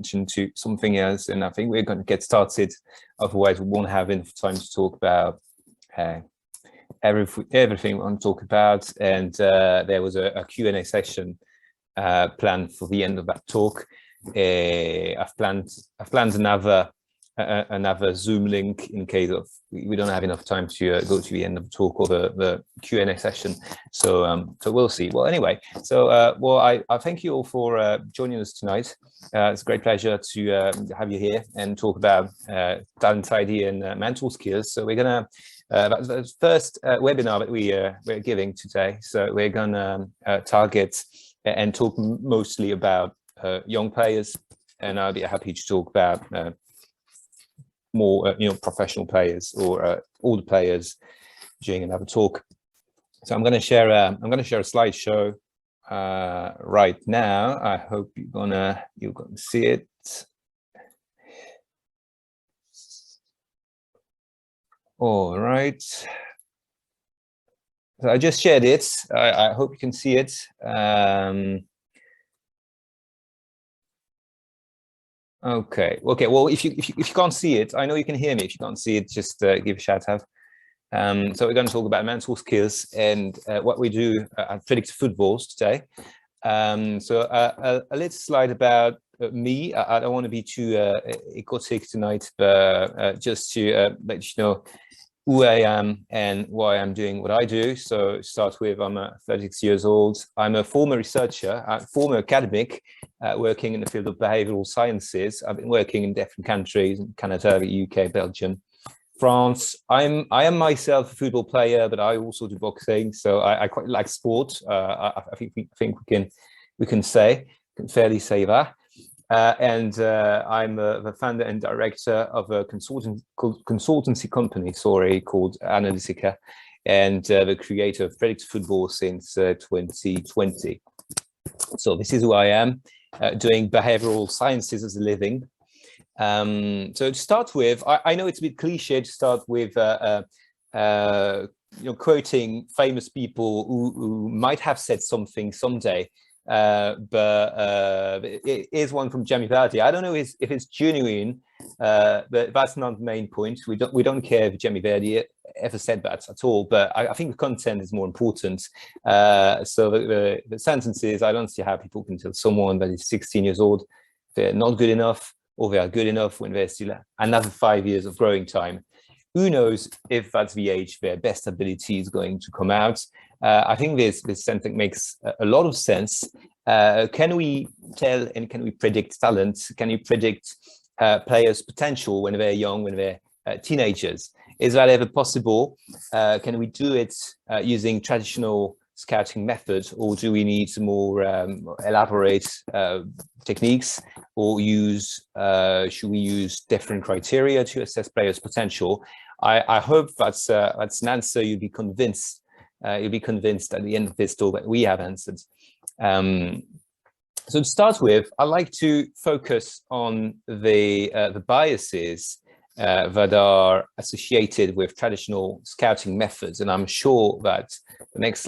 attention to something else, and I think we're going to get started. Otherwise, we won't have enough time to talk about everything we want to talk about. And there was a Q&A session planned for the end of that talk. I've planned another Zoom link in case of we don't have enough time to go to the end of the talk or the Q&A session. So we'll see. Well, anyway, so I thank you all for joining us tonight. It's a great pleasure to have you here and talk about talent ID and mental skills. So we're gonna that's the first webinar that we're giving today. So we're gonna target and talk mostly about young players, and I'll be happy to talk about more professional players or older players during another talk. So I'm going to share a slideshow right now. I hope you're gonna see it. All right. So I just shared it. I hope you can see it. Okay. Well, if you can't see it, I know you can hear me. If you can't see it, just give a shout out. So we're going to talk about mental skills and what we do at Predictive Football today. So a little slide about me. I don't want to be too egotic tonight, but just to let you know who I am and why I'm doing what I do. So start with, I'm 36 years old. I'm a former researcher, former academic, working in the field of behavioral sciences. I've been working in different countries, Canada, the UK, Belgium, France. I am myself a football player, but I also do boxing. So I quite like sport. I think we can fairly say that. And I'm the founder and director of a consultancy company, called Analytica, and the creator of Predictive Football since 2020. So this is who I am, doing behavioral sciences as a living. So to start with, I know it's a bit cliche to start with quoting famous people who might have said something someday. But it is one from Jamie Vardy. I don't know if it's genuine, but that's not the main point. We don't care if Jamie Vardy ever said that at all. But I think the content is more important. So the sentence is, I don't see how people can tell someone that is 16 years old they're not good enough, or they are good enough when there's still another 5 years of growing time. Who knows if that's the age their best ability is going to come out. I think this sentence makes a lot of sense. Can we tell and can we predict talent? Can you predict players' potential when they're young, when they're teenagers? Is that ever possible? Can we do it using traditional scouting methods, or do we need some more elaborate techniques, or should we use different criteria to assess players' potential? I hope that's an answer you'll be convinced. You'll be convinced at the end of this talk that we have answered. So to start with, I'd like to focus on the biases that are associated with traditional scouting methods, and I'm sure that the next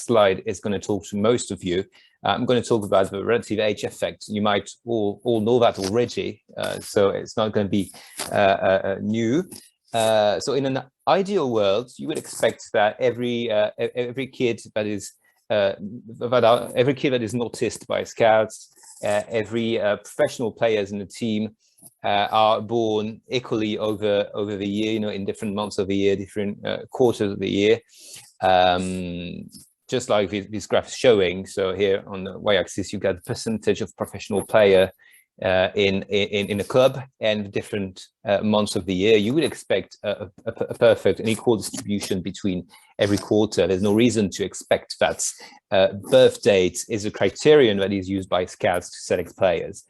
slide is going to talk to most of you. I'm going to talk about the relative age effect. You might all know that already, so it's not going to be new. So in an ideal world, you would expect that every kid that is noticed by scouts, every professional players in the team are born equally over the year, in different months of the year, different quarters of the year, just like this graph is showing. So here on the y-axis, you've got the percentage of professional player in a club, and different months of the year. You would expect a perfect and equal distribution between every quarter. There's no reason to expect that birth date is a criterion that is used by scouts to select players.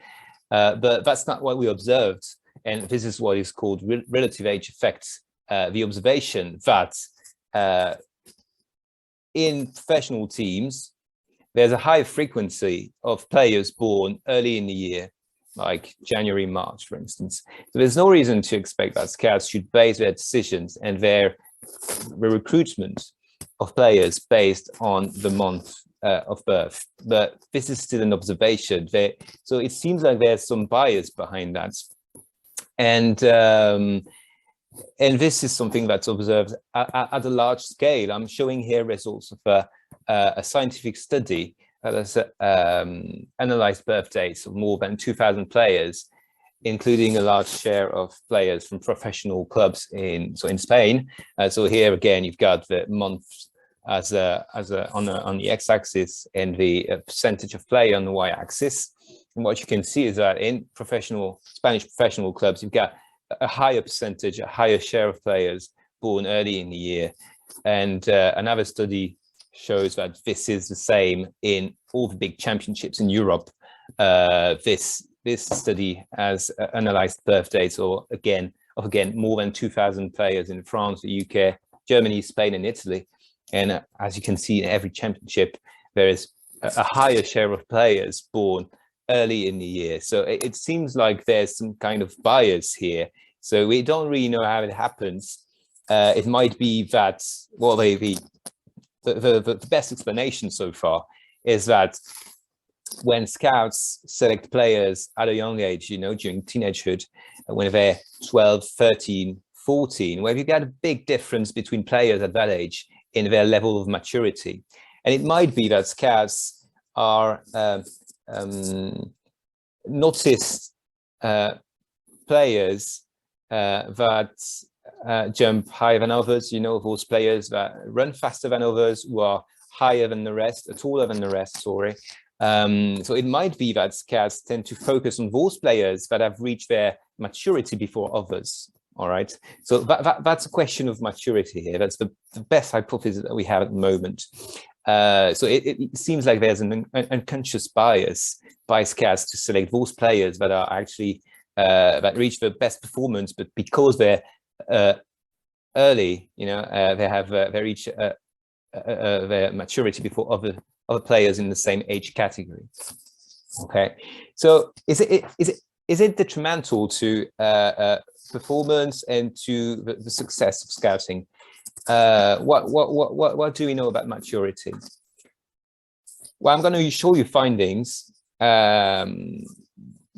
But that's not what we observed, and this is what is called relative age effect. The observation that in professional teams, there's a high frequency of players born early in the year, like January, March, for instance. So there's no reason to expect that scouts should base their decisions and their recruitment of players based on the month of birth, but this is still an observation. So it seems like there's some bias behind that, and this is something that's observed at a large scale. I'm showing here results of a scientific study that has analyzed birth dates of more than 2,000 players, including a large share of players from professional clubs in Spain. So here again, you've got the months on the x-axis and the percentage of play on the y-axis. And what you can see is that in Spanish professional clubs, you've got a higher percentage, a higher share of players born early in the year. And another study shows that this is the same in all the big championships in Europe. This study has analyzed birth dates of again more than 2,000 players in France, the UK, Germany, Spain, and Italy. And as you can see, in every championship, there is a higher share of players born early in the year. So it seems like there's some kind of bias here. So we don't really know how it happens. It might be that, well, the best explanation so far is that when scouts select players at a young age, during teenagehood, when they're 12, 13, 14, where you get a big difference between players at that age in their level of maturity. And it might be that scouts are noticed players that jump higher than others, those players that run faster than others, who are higher than the rest, taller than the rest, sorry. So it might be that scouts tend to focus on those players that have reached their maturity before others. All right. So that's a question of maturity here. That's the best hypothesis that we have at the moment. So it seems like there's an unconscious bias by scouts to select those players that are actually that reach the best performance, but because they're early, they reach their maturity before other players in the same age category. Okay, so is it detrimental to performance and to the success of scouting? What do we know about maturity? Well, I'm going to show you findings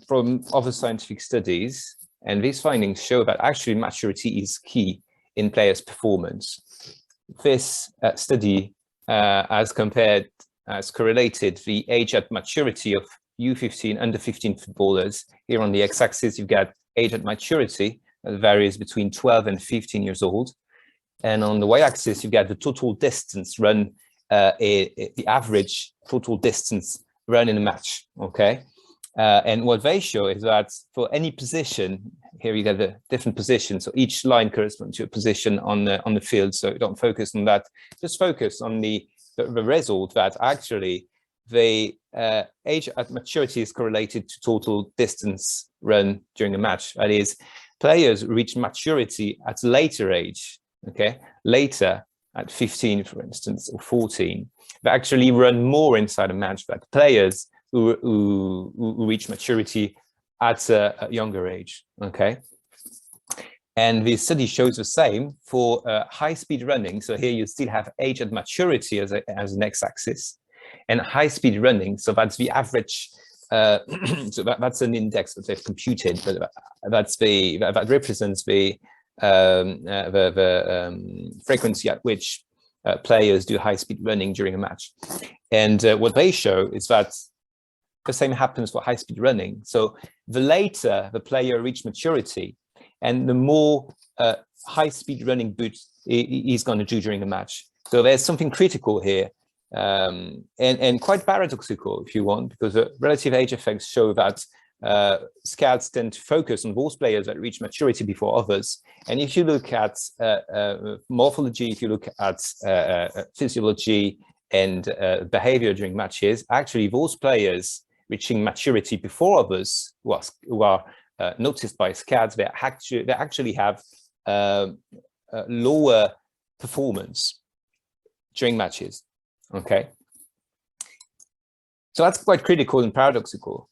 from other scientific studies, and these findings show that actually maturity is key in players' performance. This study has correlated the age at maturity of U15, under 15 footballers. Here on the x-axis, you've got age at maturity that varies between 12 and 15 years old. And on the y-axis, you've got the total distance run, the average total distance run in a match, okay? And what they show is that for any position, here you get the different positions. So each line corresponds to a position on the field. So don't focus on that. Just focus on the result that actually the age at maturity is correlated to total distance run during a match. That is, players reach maturity at a later age, okay? Later, at 15, for instance, or 14, they actually run more inside a match than players who reach maturity at a younger age, okay? And the study shows the same for high-speed running. So here you still have age at maturity as an x-axis, and high-speed running. So that's the average. So that's an index that they've computed, but that represents the frequency at which players do high-speed running during a match. And what they show is that the same happens for high-speed running. So the later the player reaches maturity, and the more high-speed running boots he's going to do during a match. So there's something critical here, and quite paradoxical, if you want, because the relative age effects show that scouts tend to focus on those players that reach maturity before others. And if you look at morphology, if you look at physiology and behavior during matches, actually those players reaching maturity before others, who are noticed by scouts, they actually have lower performance during matches. Okay, so that's quite critical and paradoxical.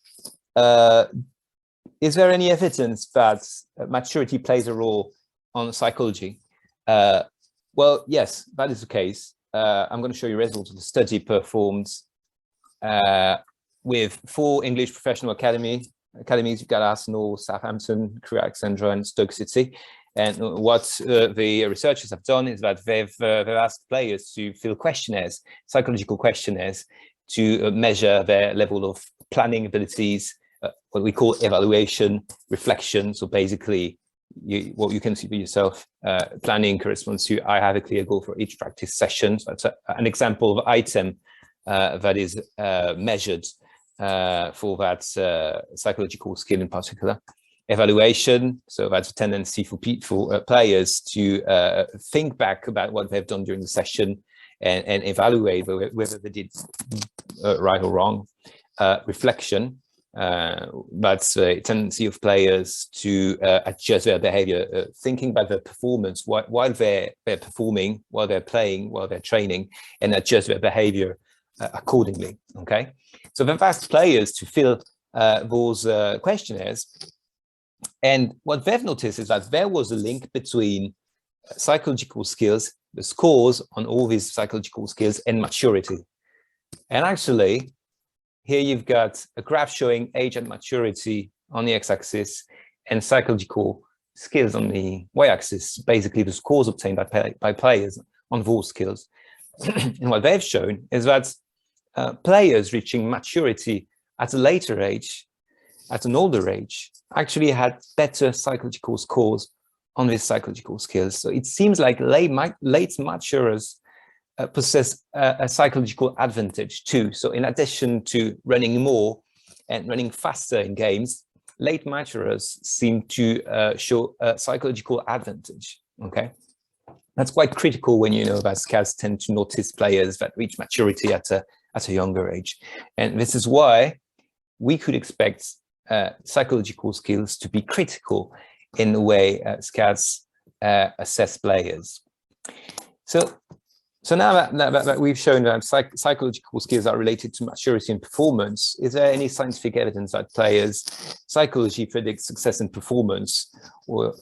Is there any evidence that maturity plays a role on psychology? Well, yes, that is the case. I'm going to show you results of the study performed with 4 English professional academies. You've got Arsenal, Southampton, Crewe Alexandra, and Stoke City. And what the researchers have done is that they've asked players to fill questionnaires, psychological questionnaires, to measure their level of planning abilities, what we call evaluation, reflection. So basically, what you can see for yourself, planning corresponds to I have a clear goal for each practice session. So that's an example of item that is measured for that psychological skill in particular. Evaluation, so that's a tendency for players to think back about what they've done during the session and evaluate whether they did right or wrong. Reflection, that's a tendency of players to adjust their behavior, thinking about their performance while they're performing, while they're playing, while they're training, and adjust their behavior accordingly. Okay, so they've asked players to fill those questionnaires. And what they've noticed is that there was a link between psychological skills, the scores on all these psychological skills, and maturity. And actually, here you've got a graph showing age and maturity on the x-axis and psychological skills on the y-axis, basically the scores obtained by players on those skills. And what they've shown is that players reaching maturity at a later age, at an older age, actually had better psychological scores on these psychological skills. So it seems like late maturers possess a psychological advantage too. So in addition to running more and running faster in games, late maturers seem to show a psychological advantage. Okay, that's quite critical when you know that scouts tend to notice players that reach maturity at a younger age, and this is why we could expect psychological skills to be critical in the way scouts assess players. So now that we've shown that psychological skills are related to maturity and performance, is there any scientific evidence that players' psychology predicts success and performance? Or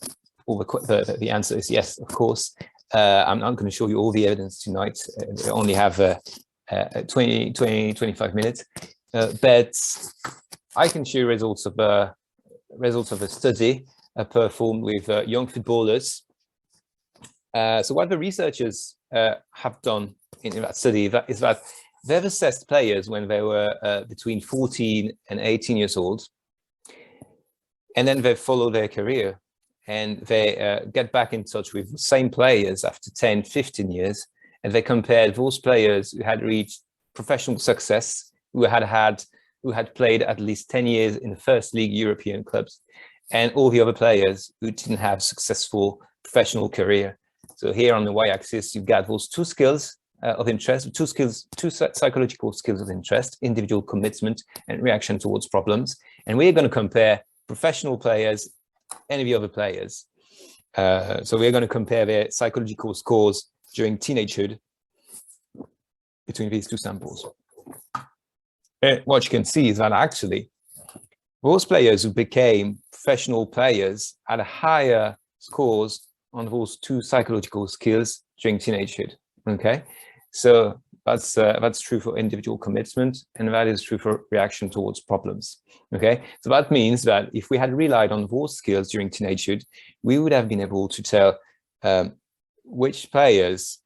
the answer is yes, of course. I'm not going to show you all the evidence tonight. We only have 25 minutes, but I can show you results of a study performed with young footballers. So what the researchers have done in that study is that they've assessed players when they were between 14 and 18 years old, and then they follow their career, and they get back in touch with the same players after 10, 15 years, and they compare those players who had reached professional success, who had played at least 10 years in the first league European clubs, and all the other players who didn't have successful professional career. So here on the y-axis, you've got those 2 skills of interest, two psychological skills of interest: individual commitment and reaction towards problems. And we're going to compare professional players and the other players. So we're going to compare their psychological scores during teenagehood between these 2 samples. What you can see is that actually those players who became professional players had higher scores on those 2 psychological skills during teenagehood. Okay, so that's true for individual commitment, and that is true for reaction towards problems. Okay, so that means that if we had relied on those skills during teenagehood, we would have been able to tell which players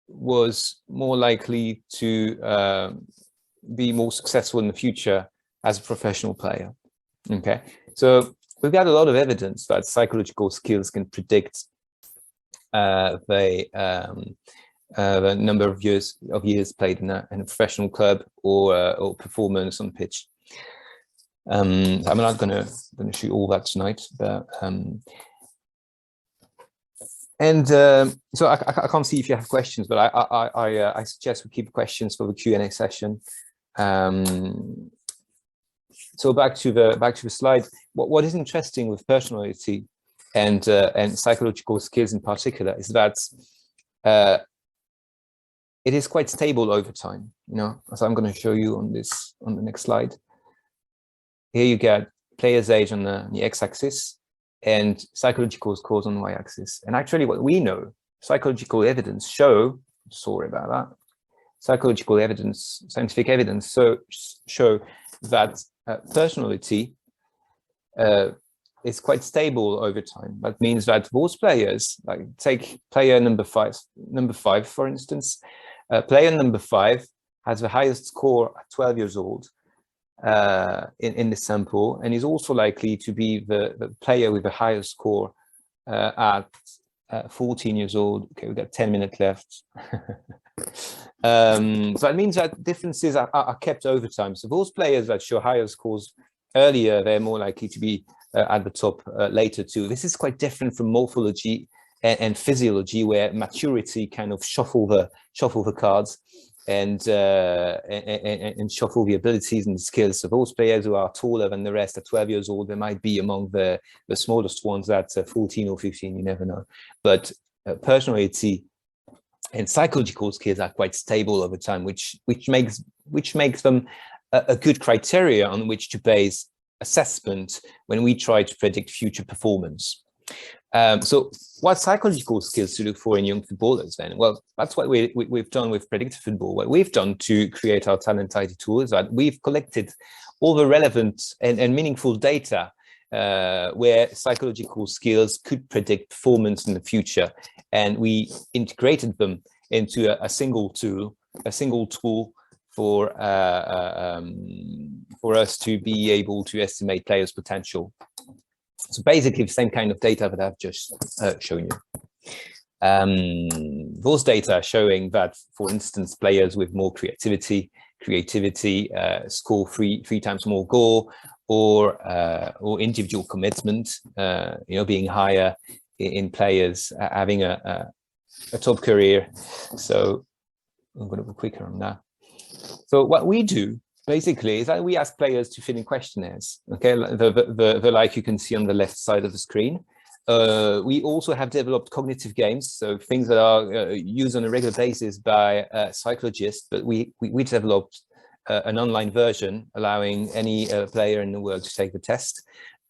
was more likely to be more successful in the future as a professional player. Okay, so we've got a lot of evidence that psychological skills can predict the number of years played in a professional club or performance on pitch. I'm not going to shoot all that tonight, but so I can't see if you have questions, but I suggest we keep questions for the Q&A session. So back to the slide. What is interesting with personality and psychological skills in particular is that it is quite stable over time. You know, as I'm going to show you on the next slide. Here you get player's age on the x-axis and psychological scores on the y-axis. And actually, what we know, psychological evidence show. Sorry about that. psychological evidence, scientific evidence, show that personality is quite stable over time. That means that those players, like take player number five, for instance, player number 5 has the highest score at 12 years old in the sample, and is also likely to be the player with the highest score at 14 years old. Okay, we've got 10 minutes left. So that means that differences are kept over time. So those players that show higher scores earlier, they're more likely to be at the top later too. This is quite different from morphology and physiology, where maturity kind of shuffle the cards and shuffle the abilities and the skills. So those players who are taller than the rest at 12 years old, they might be among the smallest ones at 14 or 15, you never know. But personality and psychological skills are quite stable over time, which makes them a good criteria on which to base assessment when we try to predict future performance. So what psychological skills to look for in young footballers then? Well, that's what we've done with Predictive Football. What we've done to create our talent ID tool is that we've collected all the relevant and meaningful data where psychological skills could predict performance in the future. And we integrated them into a single tool for us to be able to estimate players' potential. So basically the same kind of data that I've just shown you. Those data are showing that, for instance, players with more creativity score three times more goal, or individual commitment, being higher in players having a top career. So I'm going to go quicker on that. So what we do basically is that we ask players to fill in questionnaires. Okay, the like you can see on the left side of the screen. We also have developed cognitive games, so things that are used on a regular basis by psychologists, but we developed an online version allowing any player in the world to take the test.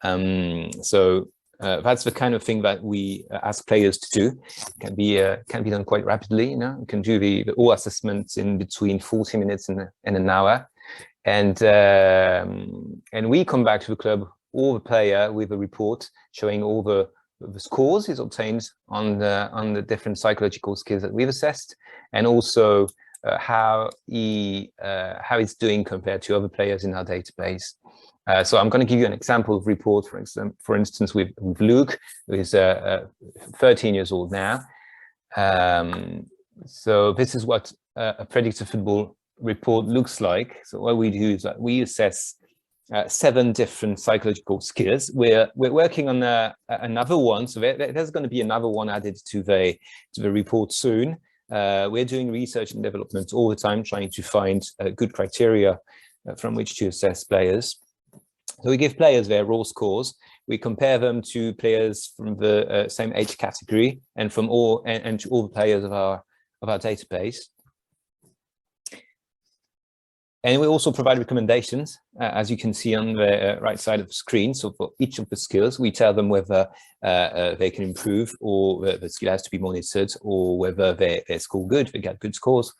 So that's the kind of thing that we ask players to do. Can be done quite rapidly. You can do the all assessments in between 40 minutes and an hour, and we come back to the club or the player with a report showing all the scores he's obtained on the different psychological skills that we've assessed, and also how he's doing compared to other players in our database. So I'm going to give you an example of report, for instance, with Luke, who is 13 years old now. So this is what a Predictive Football report looks like. So what we do is that we assess 7 different psychological skills. We're working on another one, so there's going to be another one added to the report soon. We're doing research and development all the time, trying to find good criteria from which to assess players. So we give players their raw scores. We compare them to players from the same age category and from to all the players of our database. And we also provide recommendations, as you can see on the right side of the screen. So for each of the skills, we tell them whether they can improve, or the skill has to be monitored, or whether they score good, they get good scores.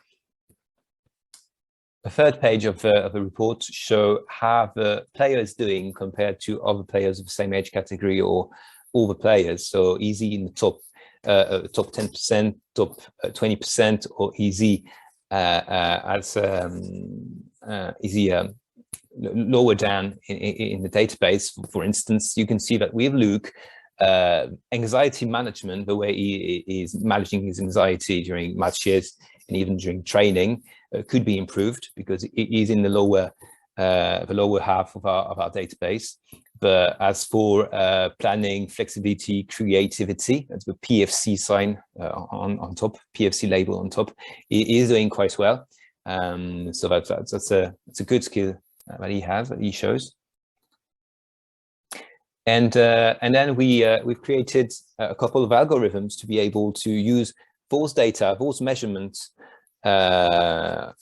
The third page of the report show how the player is doing compared to other players of the same age category or all the players. So easy in the top 10%, top 20%, or easy lower down in the database. For instance, you can see that with Luke, anxiety management, the way he is managing his anxiety during matches and even during training, could be improved, because it is in the lower half of our database. But as for planning, flexibility, creativity, that's the PFC sign on top, PFC label on top, it is doing quite well. So that's a good skill that he shows. And then we've created a couple of algorithms to be able to use those data, those measurements,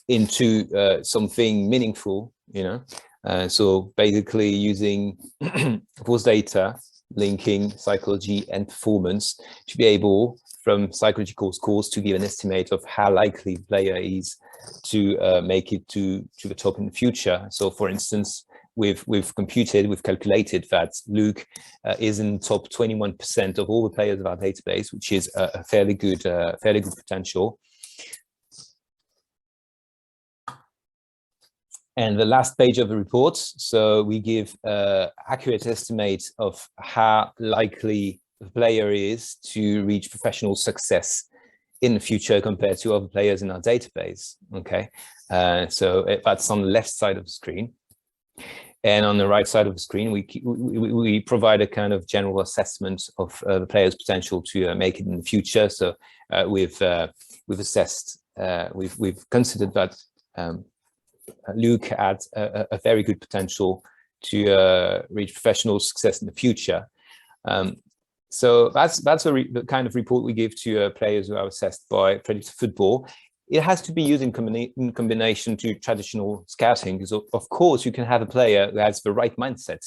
into something meaningful, so basically using those data, linking psychology and performance, to be able, from psychological scores to give an estimate of how likely the player is to make it to the top in the future. So for instance, we've calculated that Luke is in top 21% of all the players of our database, which is a fairly good potential. And the last page of the report, so we give accurate estimates of how likely the player is to reach professional success in the future compared to other players in our database. Okay, so that's on the left side of the screen. And on the right side of the screen, we provide a kind of general assessment of the player's potential to make it in the future. So we've assessed, we've considered that Luke had a very good potential to reach professional success in the future. So that's the kind of report we give to players who are assessed by Predictive Football. It has to be used in combination to traditional scouting, because of course you can have a player who has the right mindset,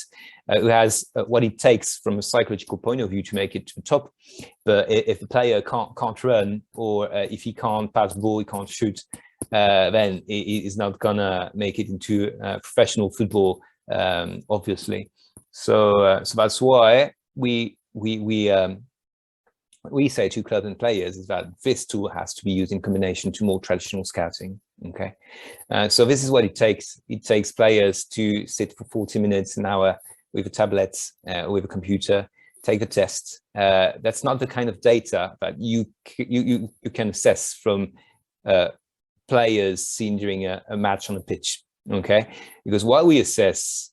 who has what it takes from a psychological point of view to make it to the top. But if the player can't run, or if he can't pass the ball, he can't shoot, then he is not gonna make it into professional football, obviously. So that's why we say to clubs and players is that this tool has to be used in combination to more traditional scouting. Okay, so this is what it takes. It takes players to sit for 40 minutes, an hour with a tablet, with a computer, take the test. That's not the kind of data that you can assess from players seen during a match on a pitch. Okay, because what we assess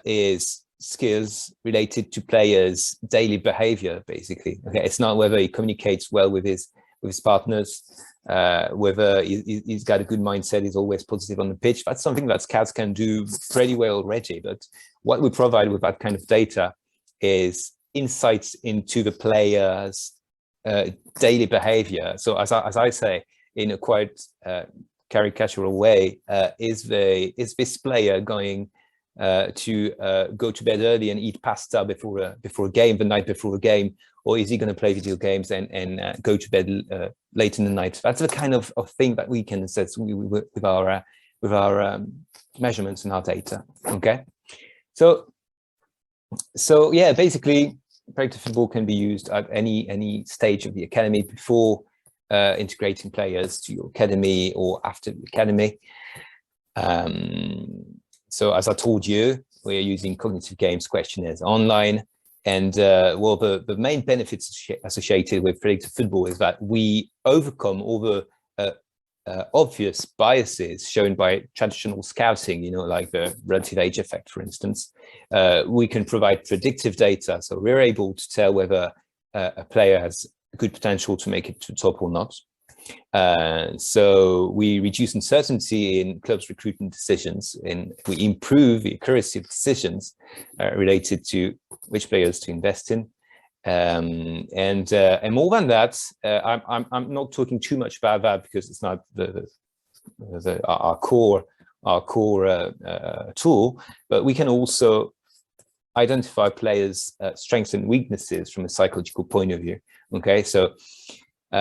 is skills related to players' daily behavior, basically. Okay, it's not whether he communicates well with his partners, whether he's got a good mindset, he's always positive on the pitch. That's something that scouts can do pretty well already. But what we provide with that kind of data is insights into the player's daily behavior. So as I say, in a quite caricatural way, is this player going to go to bed early and eat pasta before a game, the night before a game, or is he going to play video games and go to bed late in the night? That's the kind of thing that we can assess with our measurements and our data. Okay, so yeah, basically, Predictive Football can be used at any stage of the academy, before integrating players to your academy or after the academy. So as I told you, we're using cognitive games questionnaires online. And well, the main benefits associated with Predictive Football is that we overcome all the obvious biases shown by traditional scouting, like the relative age effect, for instance. We can provide predictive data, so we're able to tell whether a player has good potential to make it to the top or not. So we reduce uncertainty in clubs' recruitment decisions, and we improve the accuracy of decisions related to which players to invest in. And more than that, I'm not talking too much about that because it's not our core tool, but we can also identify players' strengths and weaknesses from a psychological point of view. Okay, so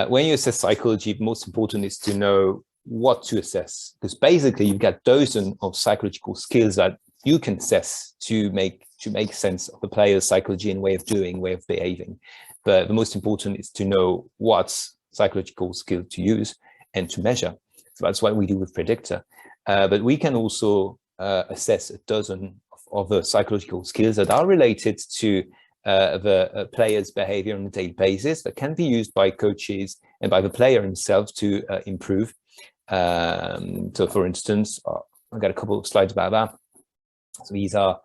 when you assess psychology, the most important is to know what to assess, because basically you've got dozens of psychological skills that you can assess to make sense of the player's psychology and way of doing, way of behaving. But the most important is to know what psychological skill to use and to measure. So that's what we do with Predictor. But we can also assess a dozen of other psychological skills that are related to the player's behavior on a daily basis, that can be used by coaches and by the player himself to improve. So for instance, I've got a couple of slides about that. So these are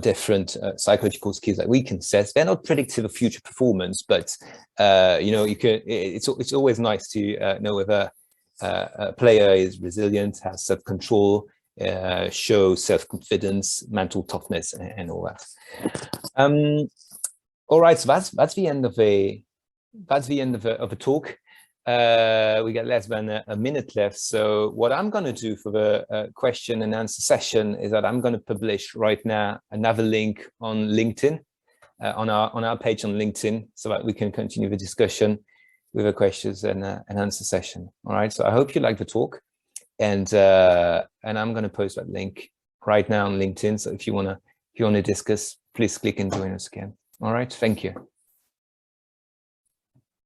different psychological skills that we can assess. They're not predictive of future performance, but you can. It's always nice to know whether a player is resilient, has self-control, shows self-confidence, mental toughness, and all that. All right, so that's the end of a talk. We got less than a minute left. So what I'm going to do for the question and answer session is that I'm going to publish right now another link on LinkedIn. on our page on LinkedIn, so that we can continue the discussion with a questions and answer session. All right. So I hope you like the talk, and I'm going to post that link right now on LinkedIn. So if you wanna discuss, please click and join us again. All right. Thank you.